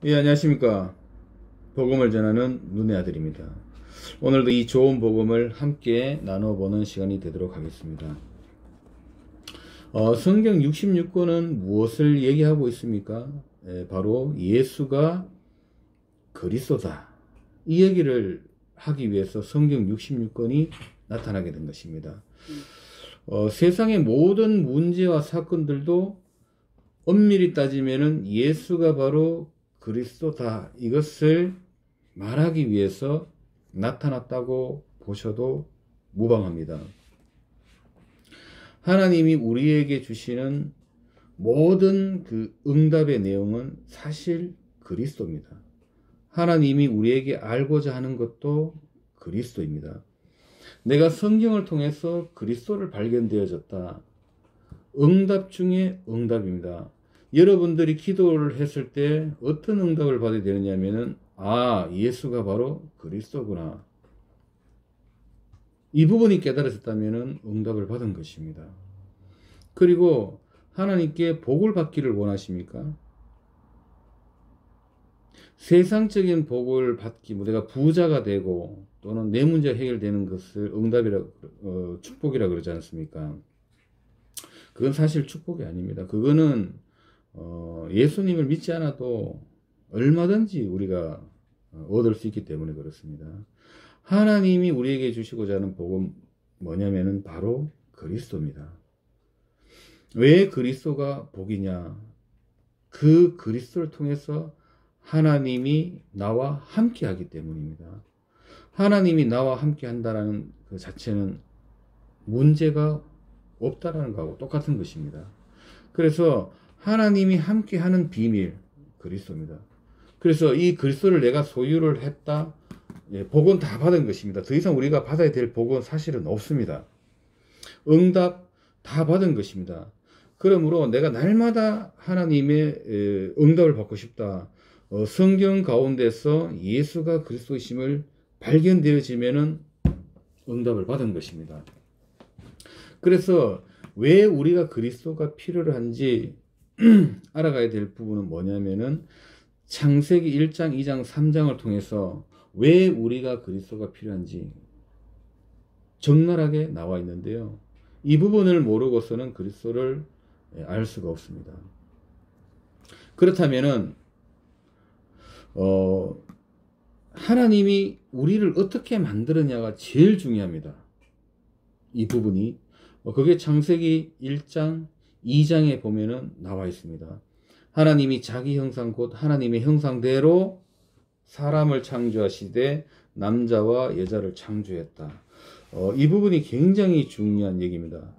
예, 안녕하십니까. 복음을 전하는 눈의 아들입니다. 오늘도 이 좋은 복음을 함께 나눠보는 시간이 되도록 하겠습니다. 성경 66권은 무엇을 얘기하고 있습니까? 바로 예수가 그리스도다. 이 얘기를 하기 위해서 성경 66권이 나타나게 된 것입니다. 세상의 모든 문제와 사건들도 엄밀히 따지면은 예수가 바로 그리스도다. 이것을 말하기 위해서 나타났다고 보셔도 무방합니다. 하나님이 우리에게 주시는 모든 그 응답의 내용은 사실 그리스도입니다. 하나님이 우리에게 알고자 하는 것도 그리스도입니다. 내가 성경을 통해서 그리스도를 발견되어졌다. 응답 중에 응답입니다. 여러분들이 기도를 했을 때 어떤 응답을 받아야 되느냐면은 예수가 바로 그리스도구나. 이 부분이 깨달아졌다면은 응답을 받은 것입니다. 그리고 하나님께 복을 받기를 원하십니까? 세상적인 복을 받기, 내가 부자가 되고 또는 내 문제가 해결되는 것을 축복이라 그러지 않습니까? 그건 사실 축복이 아닙니다. 그거는 예수님을 믿지 않아도 얼마든지 우리가 얻을 수 있기 때문에 그렇습니다. 하나님이 우리에게 주시고자 하는 복은 뭐냐면은 바로 그리스도입니다. 왜 그리스도가 복이냐? 그 그리스도를 통해서 하나님이 나와 함께 하기 때문입니다. 하나님이 나와 함께 한다는 그 자체는 문제가 없다라는 거하고 똑같은 것입니다. 그래서 하나님이 함께 하는 비밀, 그리스도입니다. 그래서 이 그리스도를 내가 소유를 했다, 복은 다 받은 것입니다. 더 이상 우리가 받아야 될 복은 사실은 없습니다. 응답 다 받은 것입니다. 그러므로 내가 날마다 하나님의 응답을 받고 싶다. 성경 가운데서 예수가 그리스도이심을 발견되어지면은 응답을 받은 것입니다. 그래서 왜 우리가 그리스도가 필요한지 알아가야 될 부분은 뭐냐면은 창세기 1장, 2장, 3장을 통해서 왜 우리가 그리스도가 필요한지 적나라하게 나와 있는데요. 이 부분을 모르고서는 그리스도를 알 수가 없습니다. 그렇다면은 하나님이 우리를 어떻게 만들었냐가 제일 중요합니다. 이 부분이 그게 창세기 1장, 2장에 보면은 나와 있습니다. 하나님이 자기 형상 곧 하나님의 형상대로 사람을 창조하시되 남자와 여자를 창조했다. 이 부분이 굉장히 중요한 얘기입니다.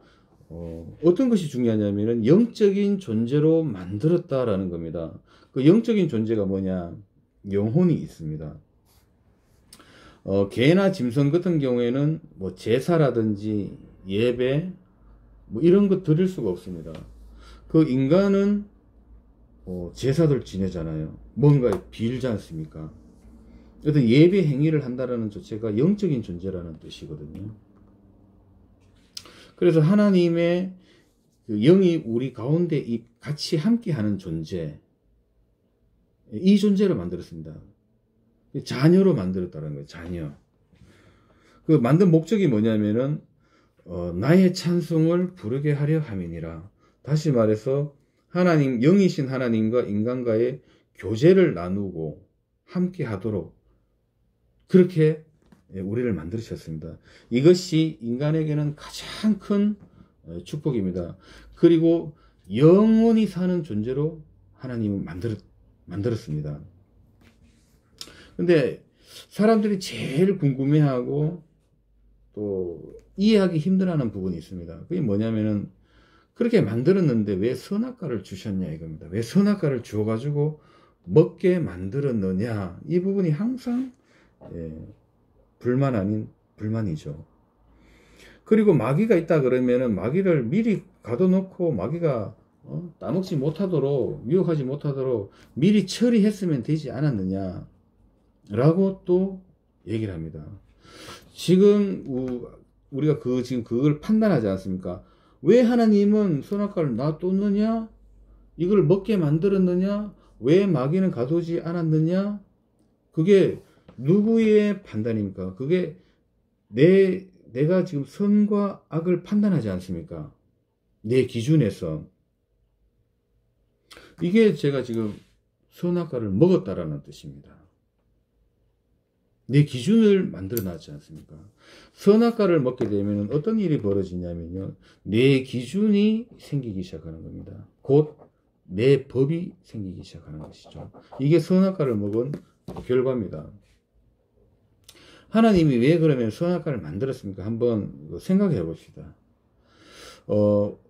어떤 것이 중요하냐면은 영적인 존재로 만들었다라는 겁니다. 그 영적인 존재가 뭐냐? 영혼이 있습니다. 개나 짐승 같은 경우에는 제사라든지 예배 이런 거 드릴 수가 없습니다. 그 인간은 제사들 지내잖아요. 뭔가 빌지 않습니까? 어떤 예배 행위를 한다라는 자체가 영적인 존재라는 뜻이거든요. 그래서 하나님의 그 영이 우리 가운데 같이 함께하는 존재, 이 존재를 만들었습니다. 자녀로 만들었다는 거예요. 자녀. 그 만든 목적이 뭐냐면은 나의 찬송을 부르게 하려 함이니라. 다시 말해서 하나님, 영이신 하나님과 인간과의 교제를 나누고 함께 하도록 그렇게 우리를 만드셨습니다. 이것이 인간에게는 가장 큰 축복입니다. 그리고 영원히 사는 존재로 하나님은 만들었습니다. 근데 사람들이 제일 궁금해하고 또 이해하기 힘들어하는 부분이 있습니다. 그게 뭐냐면은 그렇게 만들었는데 왜 선악과를 주셨냐 이겁니다. 왜 선악과를 주어가지고 먹게 만들었느냐, 이 부분이 항상 불만 아닌 불만이죠. 그리고 마귀가 있다 그러면은 마귀를 미리 가둬놓고 마귀가 따먹지 못하도록, 유혹하지 못하도록 미리 처리했으면 되지 않았느냐 라고 또 얘기를 합니다. 지금 우리가 지금 그걸 판단하지 않습니까? 왜 하나님은 선악과를 놔뒀느냐? 이걸 먹게 만들었느냐? 왜 마귀는 가두지 않았느냐? 그게 누구의 판단입니까? 그게 내가 지금 선과 악을 판단하지 않습니까? 내 기준에서. 이게 제가 지금 선악과를 먹었다라는 뜻입니다. 내 기준을 만들어 놨지 않습니까? 선악과를 먹게 되면 어떤 일이 벌어지냐면요. 내 기준이 생기기 시작하는 겁니다. 곧 내 법이 생기기 시작하는 것이죠. 이게 선악과를 먹은 결과입니다. 하나님이 왜 그러면 선악과를 만들었습니까? 한번 생각해 봅시다.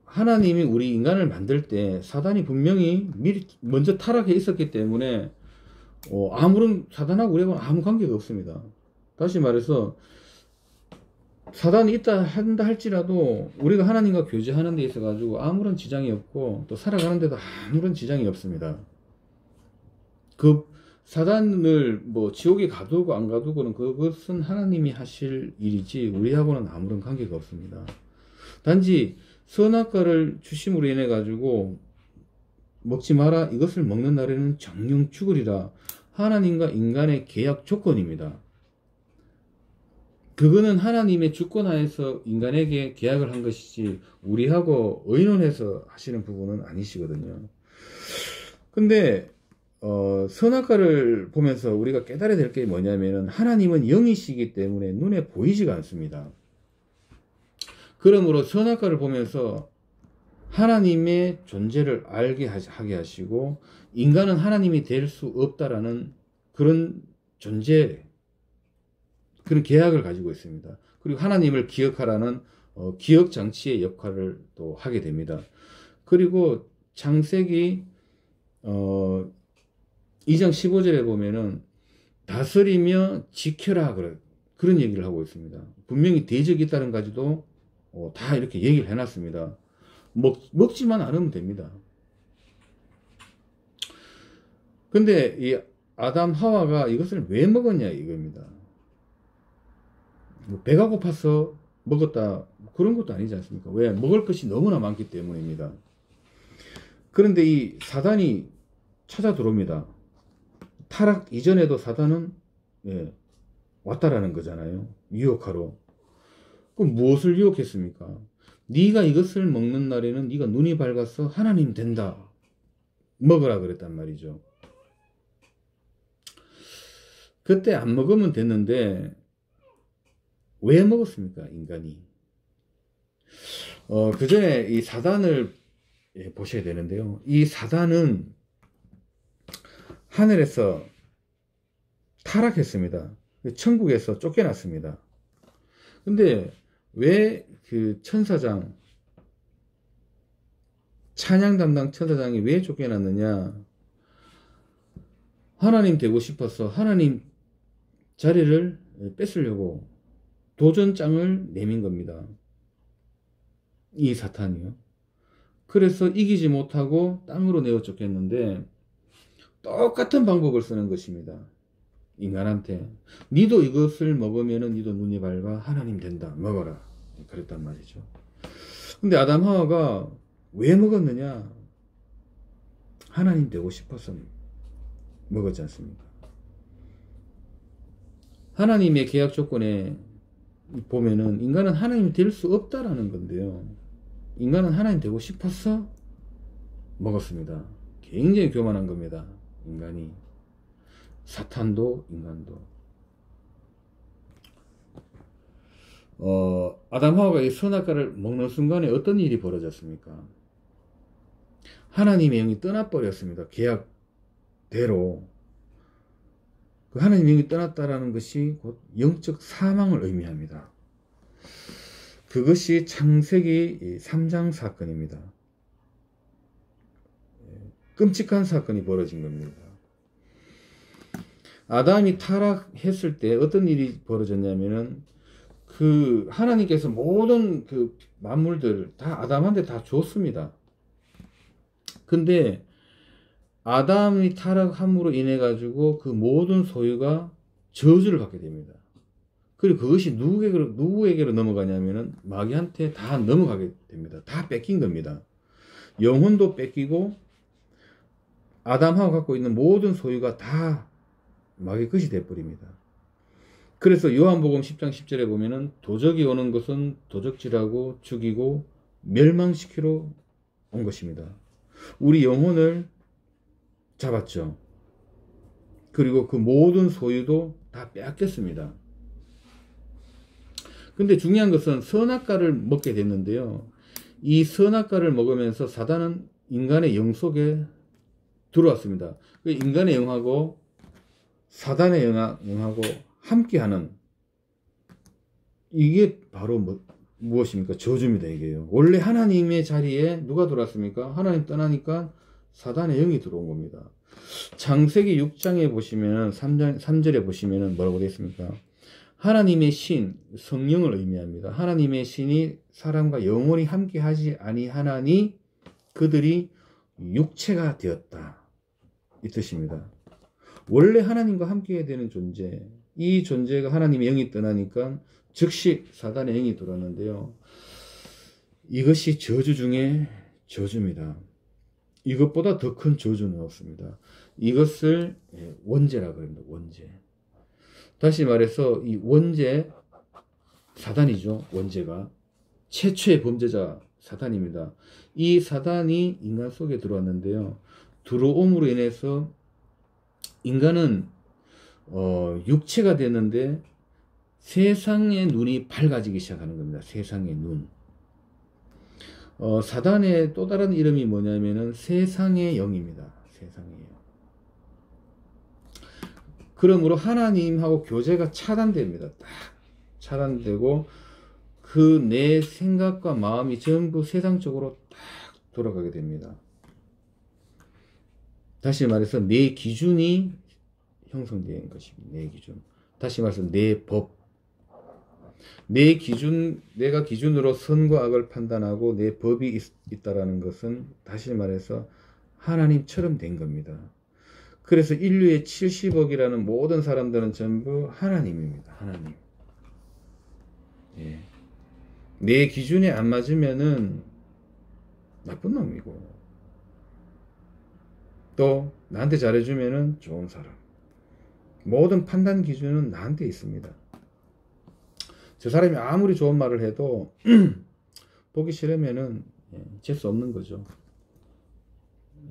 하나님이 우리 인간을 만들 때 사단이 분명히 미리 먼저 타락해 있었기 때문에 아무런 사단하고 우리하고는 아무 관계가 없습니다. 다시 말해서 사단이 있다 한다 할지라도 우리가 하나님과 교제하는 데 있어 가지고 아무런 지장이 없고 또 살아가는 데도 아무런 지장이 없습니다. 그 사단을 뭐 지옥에 가두고 안 가두고는 그것은 하나님이 하실 일이지 우리하고는 아무런 관계가 없습니다. 단지 선악과를 주심으로 인해 가지고 먹지 마라, 이것을 먹는 날에는 정령 죽으리라, 하나님과 인간의 계약 조건입니다. 그거는 하나님의 주권하에서 인간에게 계약을 한 것이지 우리하고 의논해서 하시는 부분은 아니시거든요. 근데 선악과를 보면서 우리가 깨달아야 될 게 뭐냐면은 하나님은 영이시기 때문에 눈에 보이지가 않습니다. 그러므로 선악과를 보면서 하나님의 존재를 알게 하게 하시고 인간은 하나님이 될 수 없다라는 그런 존재, 그런 계약을 가지고 있습니다. 그리고 하나님을 기억하라는 기억 장치의 역할을 또 하게 됩니다. 그리고 창세기 2장 15절에 보면은 다스리며 지켜라 그런 얘기를 하고 있습니다. 분명히 대적이 있다는 가지도 다 이렇게 얘기를 해놨습니다. 먹지만 않으면 됩니다. 근데 이 아담 하와가 이것을 왜 먹었냐 이겁니다. 배가 고파서 먹었다 그런 것도 아니지 않습니까? 왜? 먹을 것이 너무나 많기 때문입니다. 그런데 이 사단이 찾아 들어옵니다. 타락 이전에도 사단은 왔다라는 거잖아요. 유혹하러. 그럼 무엇을 유혹했습니까? 네가 이것을 먹는 날에는 네가 눈이 밝아서 하나님 된다. 먹으라 그랬단 말이죠. 그때 안 먹으면 됐는데 왜 먹었습니까? 인간이. 그 전에 이 사단을 보셔야 되는데요. 이 사단은 하늘에서 타락했습니다. 천국에서 쫓겨났습니다. 근데 왜 그 천사장, 찬양 담당 천사장이 왜 쫓겨났느냐? 하나님 되고 싶어서 하나님 자리를 뺏으려고 도전장을 내민 겁니다. 이 사탄이요. 그래서 이기지 못하고 땅으로 내어 쫓겼는데 똑같은 방법을 쓰는 것입니다. 인간한테 니도 이것을 먹으면은 니도 눈이 밝아 하나님 된다. 먹어라. 그랬단 말이죠. 근데 아담 하와가 왜 먹었느냐? 하나님 되고 싶어서 먹었지 않습니까? 하나님의 계약 조건에 보면은 인간은 하나님 될 수 없다라는 건데요. 인간은 하나님 되고 싶어서 먹었습니다. 굉장히 교만한 겁니다. 인간이. 사탄도 인간도. 아담 하와가 이 선악과를 먹는 순간에 어떤 일이 벌어졌습니까? 하나님의 영이 떠나버렸습니다. 계약대로. 그 하나님의 영이 떠났다라는 것이 곧 영적 사망을 의미합니다. 그것이 창세기 3장 사건입니다. 끔찍한 사건이 벌어진 겁니다. 아담이 타락했을 때 어떤 일이 벌어졌냐면은 그 하나님께서 모든 그 만물들 다 아담한테 다 줬습니다. 근데 아담이 타락함으로 인해 가지고 그 모든 소유가 저주를 받게 됩니다. 그리고 그것이 누구에게로 넘어가냐면은 마귀한테 다 넘어가게 됩니다. 다 뺏긴 겁니다. 영혼도 뺏기고 아담하고 갖고 있는 모든 소유가 다 마귀 것이 돼버립니다. 그래서 요한복음 10장 10절에 보면은 도적이 오는 것은 도적질하고 죽이고 멸망시키러 온 것입니다. 우리 영혼을 잡았죠. 그리고 그 모든 소유도 다 빼앗겼습니다. 근데 중요한 것은 선악과를 먹게 됐는데요. 이 선악과를 먹으면서 사단은 인간의 영 속에 들어왔습니다. 인간의 영하고 사단의 영하고 함께하는, 이게 바로 무엇입니까? 저주입니다. 이게요. 원래 하나님의 자리에 누가 들어왔습니까? 하나님 떠나니까 사단의 영이 들어온 겁니다. 창세기 6장에 보시면 3절에 보시면 뭐라고 되어 있습니까? 하나님의 신, 성령을 의미합니다. 하나님의 신이 사람과 영원히 함께하지 아니하나니 그들이 육체가 되었다, 이 뜻입니다. 원래 하나님과 함께해야 되는 존재, 이 존재가 하나님의 영이 떠나니까 즉시 사단의 영이 들어왔는데요. 이것이 저주 중에 저주입니다. 이것보다 더 큰 저주는 없습니다. 이것을 원죄라고 합니다. 원죄. 다시 말해서 이 원죄, 사단이죠. 원죄가 최초의 범죄자 사단입니다. 이 사단이 인간 속에 들어왔는데요. 들어옴으로 인해서 인간은 육체가 되는데 세상의 눈이 밝아지기 시작하는 겁니다. 세상의 눈. 사단의 또 다른 이름이 뭐냐면은 세상의 영입니다. 세상의 영. 그러므로 하나님하고 교제가 차단됩니다. 딱 차단되고 그 내 생각과 마음이 전부 세상 쪽으로 딱 돌아가게 됩니다. 다시 말해서 내 기준이 형성된 것입니다. 내 기준. 다시 말해서 내 법. 내 기준, 내가 기준으로 선과 악을 판단하고 내 법이 있다라는 것은 다시 말해서 하나님처럼 된 겁니다. 그래서 인류의 70억이라는 모든 사람들은 전부 하나님입니다. 하나님. 예. 내 기준에 안 맞으면은 나쁜 놈이고, 또 나한테 잘해주면은 좋은 사람. 모든 판단 기준은 나한테 있습니다. 저 사람이 아무리 좋은 말을 해도 보기 싫으면은 재수 없는 거죠.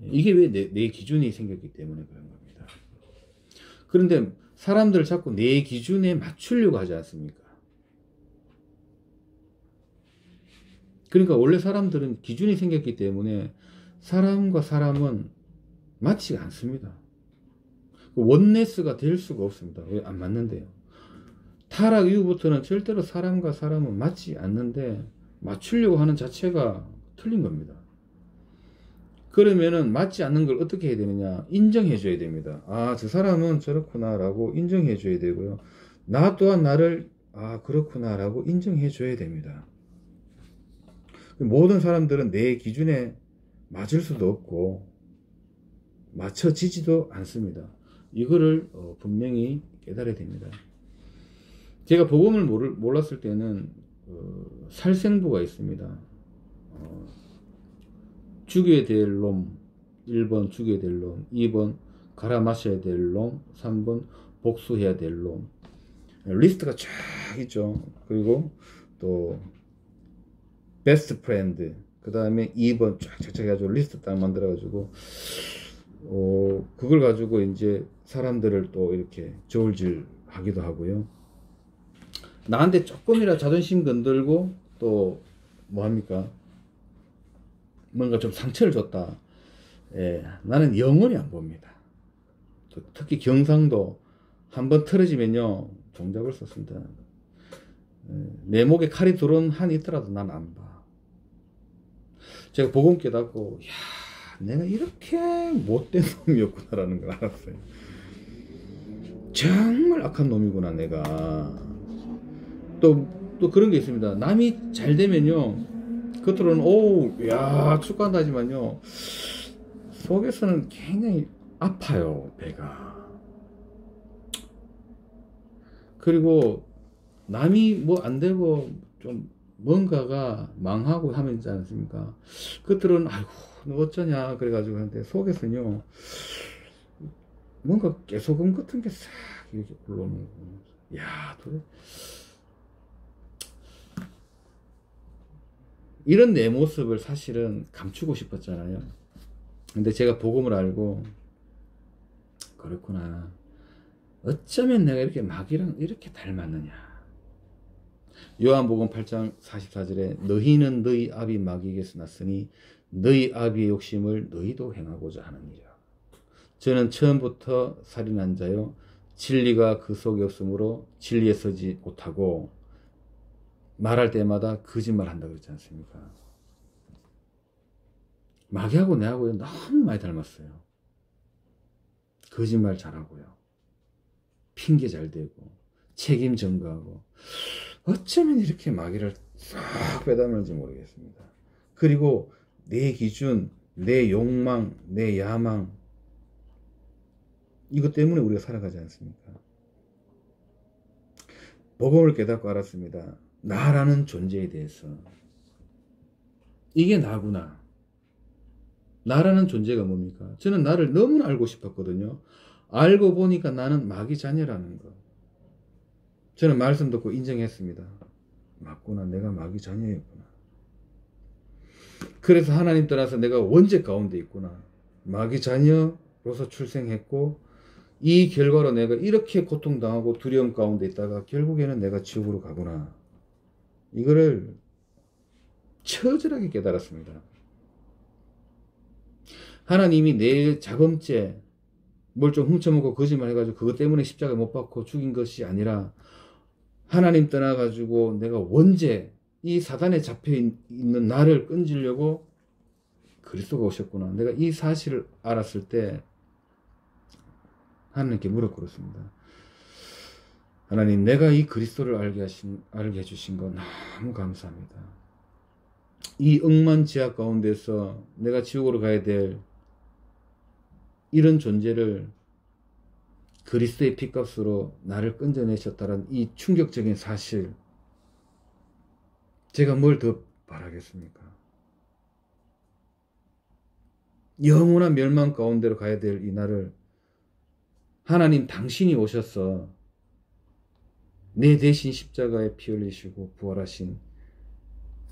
이게 왜 내 기준이 생겼기 때문에 그런 겁니다. 그런데 사람들을 자꾸 내 기준에 맞추려고 하지 않습니까? 그러니까 원래 사람들은 기준이 생겼기 때문에 사람과 사람은 맞지가 않습니다. 원네스가 될 수가 없습니다. 왜 안 맞는데요? 타락 이후부터는 절대로 사람과 사람은 맞지 않는데 맞추려고 하는 자체가 틀린 겁니다. 그러면은 맞지 않는 걸 어떻게 해야 되느냐? 인정해 줘야 됩니다. 아, 저 사람은 저렇구나 라고 인정해 줘야 되고요. 나 또한 나를 그렇구나 라고 인정해 줘야 됩니다. 모든 사람들은 내 기준에 맞을 수도 없고 맞춰지지도 않습니다. 이거를 분명히 깨달아야 됩니다. 제가 복음을 몰랐을 때는 살생부가 있습니다. 죽여야 될 놈, 1번 죽여야 될 놈, 2번 갈아 마셔야 될 놈, 3번 복수해야 될 놈. 리스트가 쫙 있죠. 그리고 또 베스트 프렌드, 그 다음에 2번 쫙 해가지고 리스트 딱 만들어가지고 그걸 가지고 이제 사람들을 또 이렇게 저울질 하기도 하고요. 나한테 조금이라 자존심 건들고 또 뭐합니까? 뭔가 좀 상처를 줬다. 나는 영원히 안 봅니다. 특히 경상도 한번 틀어지면요 종잡을 썼습니다. 내 목에 칼이 들어온 한이 있더라도 난 안 봐. 제가 복음 깨닫고 내가 이렇게 못된 놈이었구나라는 걸 알았어요. 정말 악한 놈이구나 내가. 또 그런 게 있습니다. 남이 잘 되면요 겉으로는 축구한다 하지만요 속에서는 굉장히 아파요, 배가. 그리고 남이 뭐 안 되고 좀 뭔가가 망하고 하면 있지 않습니까? 겉으로는 아이고 너 어쩌냐 그래가지고 하는데 속에서는요 뭔가 깨소금 같은 게 싹 이렇게 올라오는 거예요. 야, 도대체 이런 내 모습을 사실은 감추고 싶었잖아요. 근데 제가 복음을 알고 그렇구나. 어쩌면 내가 이렇게 마귀랑 이렇게 닮았느냐. 요한복음 8장 44절에 너희는 너희 아비 마귀에게서 났으니 너희 아비의 욕심을 너희도 행하고자 하느니라. 저는 처음부터 살인한 자요 진리가 그 속에 없으므로 진리에 서지 못하고 말할 때마다 거짓말한다 그랬지 않습니까? 마귀하고 내하고 너무 많이 닮았어요. 거짓말 잘하고요. 핑계 잘 대고 책임 전가하고 어쩌면 이렇게 마귀를 싹 빼닮는지 모르겠습니다. 그리고 내 기준, 내 욕망, 내 야망 이것 때문에 우리가 살아가지 않습니까? 복음을 깨닫고 알았습니다. 나라는 존재에 대해서 이게 나구나. 나라는 존재가 뭡니까? 저는 나를 너무나 알고 싶었거든요. 알고 보니까 나는 마귀 자녀라는 거. 저는 말씀 듣고 인정했습니다. 맞구나. 내가 마귀 자녀였구나. 그래서 하나님 떠나서 내가 원죄 가운데 있구나. 마귀 자녀로서 출생했고 이 결과로 내가 이렇게 고통당하고 두려움 가운데 있다가 결국에는 내가 지옥으로 가구나. 이거를 처절하게 깨달았습니다. 하나님이 내 자범죄 뭘 좀 훔쳐먹고 거짓말 해가지고 그것 때문에 십자가 못 박고 죽인 것이 아니라 하나님 떠나가지고 내가 원죄 이 사단에 잡혀있는 나를 끈지려고 그리스도가 오셨구나. 내가 이 사실을 알았을 때 하나님께 무릎 꿇었습니다. 하나님 내가 이 그리스도를 알게 해주신 거 너무 감사합니다. 이 억만지하 가운데서 내가 지옥으로 가야 될 이런 존재를 그리스도의 피값으로 나를 건져내셨다는 이 충격적인 사실 제가 뭘 더 바라겠습니까? 영원한 멸망 가운데로 가야 될 이 나를 하나님 당신이 오셔서 내 대신 십자가에 피 흘리시고 부활하신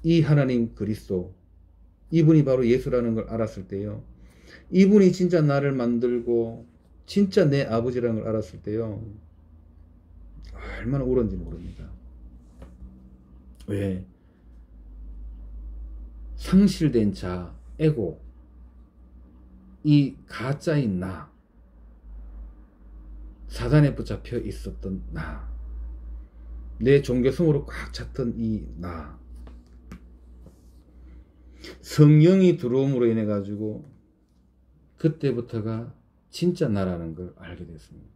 이 하나님 그리스도 이분이 바로 예수라는 걸 알았을 때요. 이분이 진짜 나를 만들고 진짜 내 아버지라는 걸 알았을 때요. 얼마나 울었는지 모릅니다. 왜? 상실된 자, 에고, 이 가짜인 나, 사단에 붙잡혀 있었던 나, 내 종교성으로 꽉 찼던 이 나, 성령이 들어옴으로 인해 가지고 그때부터가 진짜 나라는 걸 알게 됐습니다.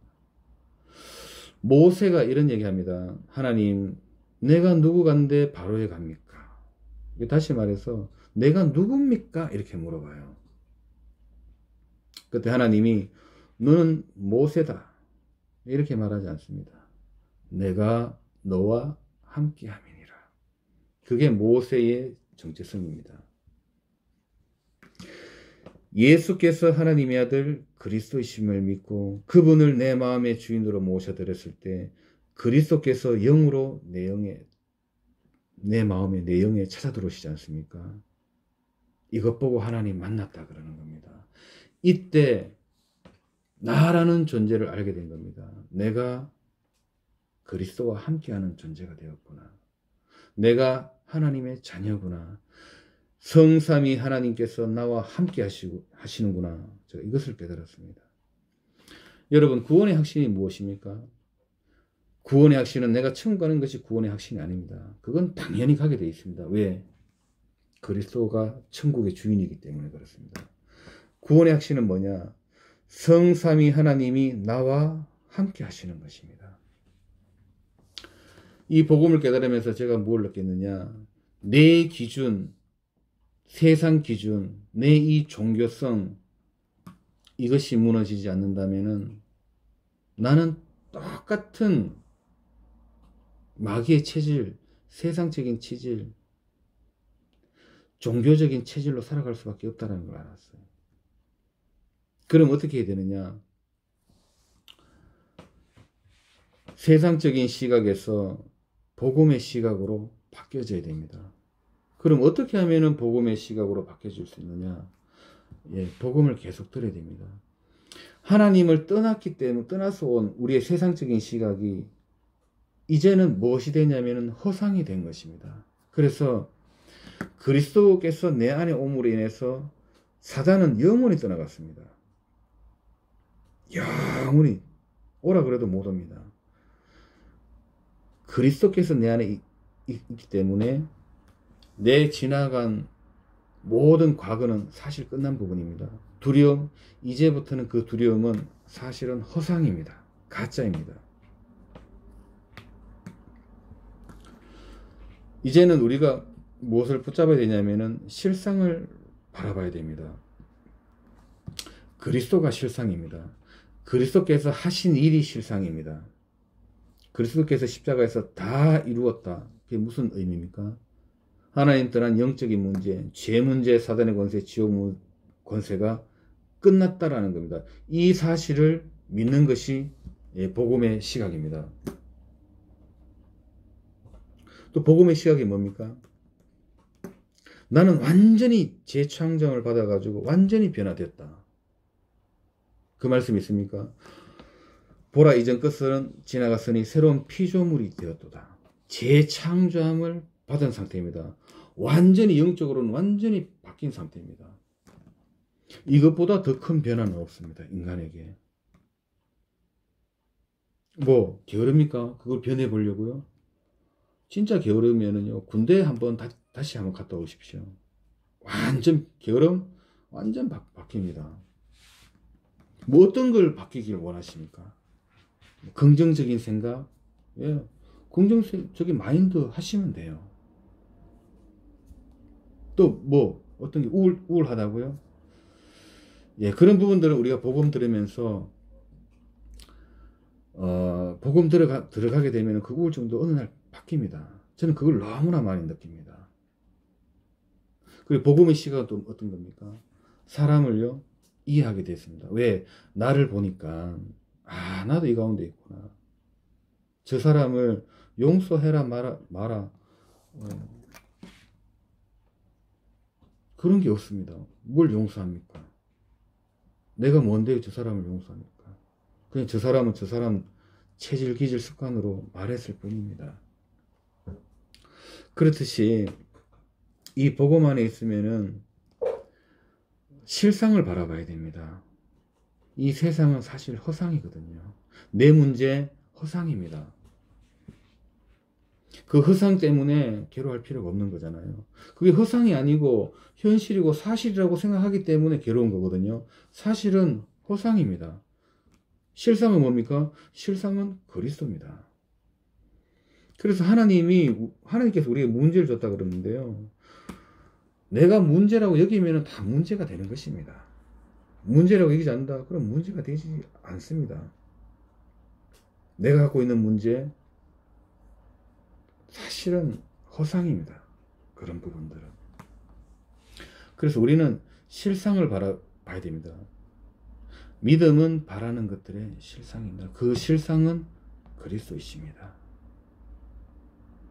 모세가 이런 얘기합니다. 하나님, 내가 누구간데 바로에 갑니까? 다시 말해서 내가 누굽니까? 이렇게 물어봐요. 그때 하나님이 너는 모세다 이렇게 말하지 않습니다. 내가 너와 함께 함이니라. 그게 모세의 정체성입니다. 예수께서 하나님의 아들 그리스도이심을 믿고 그분을 내 마음의 주인으로 모셔드렸을 때 그리스도께서 영으로 내 마음의 내 영에 찾아 들어오시지 않습니까? 이것 보고 하나님 만났다 그러는 겁니다. 이때 나라는 존재를 알게 된 겁니다. 내가 그리스도와 함께하는 존재가 되었구나. 내가 하나님의 자녀구나. 성삼위 하나님께서 나와 함께 하시는구나. 제가 이것을 깨달았습니다. 여러분, 구원의 확신이 무엇입니까? 구원의 확신은 내가 천국 가는 것이 구원의 확신이 아닙니다. 그건 당연히 가게 되어 있습니다. 왜? 그리스도가 천국의 주인이기 때문에 그렇습니다. 구원의 확신은 뭐냐? 성삼위 하나님이 나와 함께 하시는 것입니다. 이 복음을 깨달으면서 제가 뭘 느꼈느냐? 내 기준, 세상 기준, 내 이 종교성, 이것이 무너지지 않는다면은 나는 똑같은 마귀의 체질, 세상적인 체질, 종교적인 체질로 살아갈 수밖에 없다는 걸 알았어요. 그럼 어떻게 해야 되느냐? 세상적인 시각에서 복음의 시각으로 바뀌어져야 됩니다. 그럼 어떻게 하면 복음의 시각으로 바뀌어질 수 있느냐? 예, 복음을 계속 들어야 됩니다. 하나님을 떠났기 때문에 떠나서 온 우리의 세상적인 시각이 이제는 무엇이 되냐면 허상이 된 것입니다. 그래서 그리스도께서 내 안에 옴으로 인해서 사단은 영원히 떠나갔습니다. 영원히 오라 그래도 못 옵니다. 그리스도께서 내 안에 있기 때문에 내 지나간 모든 과거는 사실 끝난 부분입니다. 두려움, 이제부터는 그 두려움은 사실은 허상입니다. 가짜입니다. 이제는 우리가 무엇을 붙잡아야 되냐면은 실상을 바라봐야 됩니다. 그리스도가 실상입니다. 그리스도께서 하신 일이 실상입니다. 그리스도께서 십자가에서 다 이루었다. 그게 무슨 의미입니까? 하나님 떠난 영적인 문제, 죄 문제, 사단의 권세, 지옥 권세가 끝났다라는 겁니다. 이 사실을 믿는 것이 복음의 시각입니다. 또 복음의 시각이 뭡니까? 나는 완전히 재창정을 받아가지고 완전히 변화됐다. 그 말씀이 있습니까? 보라 이전 것은 지나갔으니 새로운 피조물이 되었도다. 재창조함을 받은 상태입니다. 완전히 영적으로는 완전히 바뀐 상태입니다. 이것보다 더 큰 변화는 없습니다. 인간에게. 뭐 게으릅니까? 그걸 변해보려고요? 진짜 게으르면은요, 군대에 한번 다시 한번 갔다 오십시오. 완전 게으름 완전 바뀝니다. 뭐 어떤 걸 바뀌길 원하십니까? 긍정적인 생각, 예, 긍정적인 마인드 하시면 돼요. 또 뭐 어떤 게 우울하다고요? 예, 그런 부분들은 우리가 복음 들으면서 복음 들어가게 되면 그 우울증도 어느 날 바뀝니다. 저는 그걸 너무나 많이 느낍니다. 그리고 복음의 시각은 또 어떤 겁니까? 사람을요 이해하게 됐습니다. 왜? 나를 보니까 나도 이 가운데 있구나. 저 사람을 용서해라 마라 그런 게 없습니다. 뭘 용서합니까? 내가 뭔데 저 사람을 용서합니까? 그냥 저 사람은 저 사람 체질 기질 습관으로 말했을 뿐입니다. 그렇듯이 이 복음 안에 있으면은 실상을 바라봐야 됩니다. 이 세상은 사실 허상이거든요. 내 문제 허상입니다. 그 허상 때문에 괴로워할 필요가 없는 거잖아요. 그게 허상이 아니고 현실이고 사실이라고 생각하기 때문에 괴로운 거거든요. 사실은 허상입니다. 실상은 뭡니까? 실상은 그리스도입니다. 그래서 하나님께서 우리에게 문제를 줬다 그러는데요. 내가 문제라고 여기면 다 문제가 되는 것입니다. 문제라고 여기지 않는다? 그럼 문제가 되지 않습니다. 내가 갖고 있는 문제, 사실은 허상입니다. 그런 부분들은. 그래서 우리는 실상을 봐야 됩니다. 믿음은 바라는 것들의 실상입니다. 그 실상은 그리스도이십니다.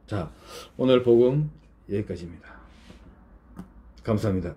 자, 오늘 복음 여기까지입니다. 감사합니다.